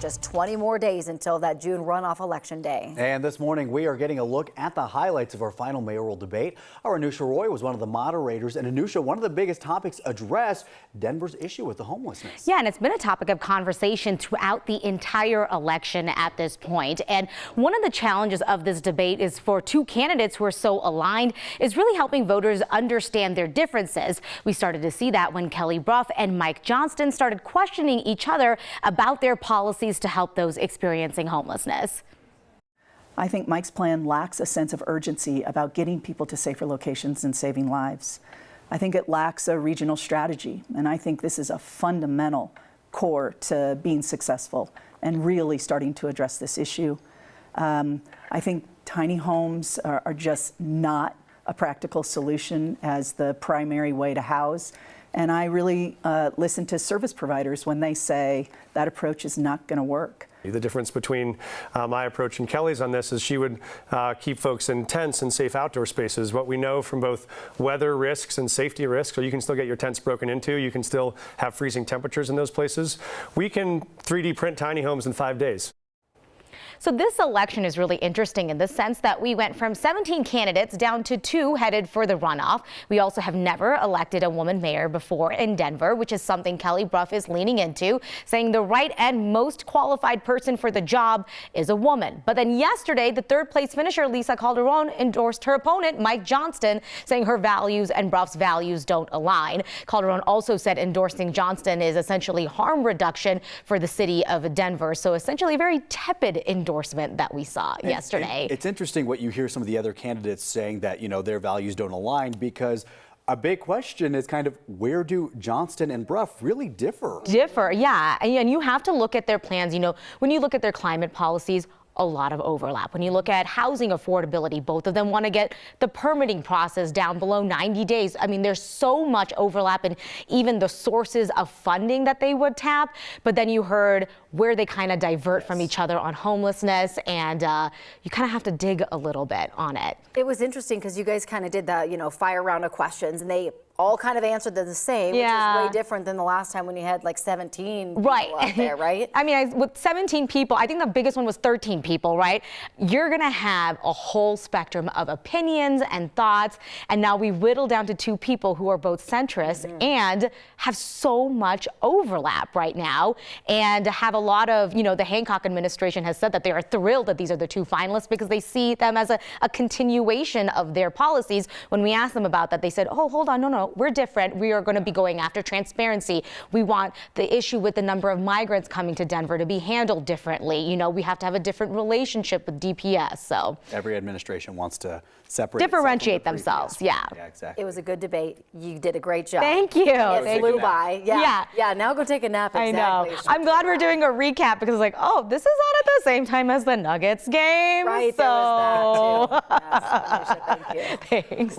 Just 20 more days until that June runoff election day. And this morning we are getting a look at the highlights of our final mayoral debate. Our Anusha Roy was one of the moderators, and Anusha, one of the biggest topics addressed Denver's issue with the homelessness. Yeah, and it's been a topic of conversation throughout the entire election at this point. And one of the challenges of this debate is for two candidates who are so aligned is really helping voters understand their differences. We started to see that when Brough and Mike Johnston started questioning each other about their policies to help those experiencing homelessness. I think Mike's plan lacks a sense of urgency about getting people to safer locations and saving lives. I think it lacks a regional strategy, and I think this is a fundamental core to being successful and really starting to address this issue. I think tiny homes are just not a practical solution as the primary way to house. And I really listen to service providers when they say that approach is not going to work. The difference between my approach and Kelly's on this is she would keep folks in tents and safe outdoor spaces. What we know from both weather risks and safety risks, so you can still get your tents broken into, you can still have freezing temperatures in those places. We can 3D print tiny homes in 5 days. So this election is really interesting in the sense that we went from 17 candidates down to 2 headed for the runoff. We also have never elected a woman mayor before in Denver, which is something Brough is leaning into, saying the right and most qualified person for the job is a woman. But then yesterday, the third place finisher, Lisa Calderon, endorsed her opponent, Mike Johnston, saying her values and Brough's values don't align. Calderon also said endorsing Johnston is essentially harm reduction for the city of Denver. So essentially a very tepid endorsement that we saw yesterday. It's interesting what you hear some of the other candidates saying that, their values don't align, because a big question is kind of where do Johnston and Brough really differ? Yeah. And you have to look at their plans. When you look at their climate policies, a lot of overlap. When you look at housing affordability, both of them want to get the permitting process down below 90 days. I mean, there's so much overlap in even the sources of funding that they would tap. But then you heard where they kind of divert from each other on homelessness, and you kind of have to dig a little bit on it. It was interesting because you guys kind of did the, fire round of questions, and they all kind of answered the same, which is way different than the last time when you had like 17 people out there, right? I mean, with 17 people, I think the biggest one was 13 people, right? You're going to have a whole spectrum of opinions and thoughts, and now we whittle down to 2 people who are both centrist and have so much overlap right now, and have a lot of, the Hancock administration has said that they are thrilled that these are the 2 finalists because they see them as a continuation of their policies. When we asked them about that, they said, oh, hold on, no, we're different. We are going to be going after transparency. We want the issue with the number of migrants coming to Denver to be handled differently. We have to have a different relationship with DPS. So every administration wants to differentiate themselves. Yeah, exactly. It was a good debate. You did a great job. Thank you. It flew by. Yeah. Now go take a nap. Exactly. I know. I'm glad we're doing a recap because it's like, oh, this is on at the same time as the Nuggets game. Right. So There was that too. Yes, Anusha, thank you. Thanks.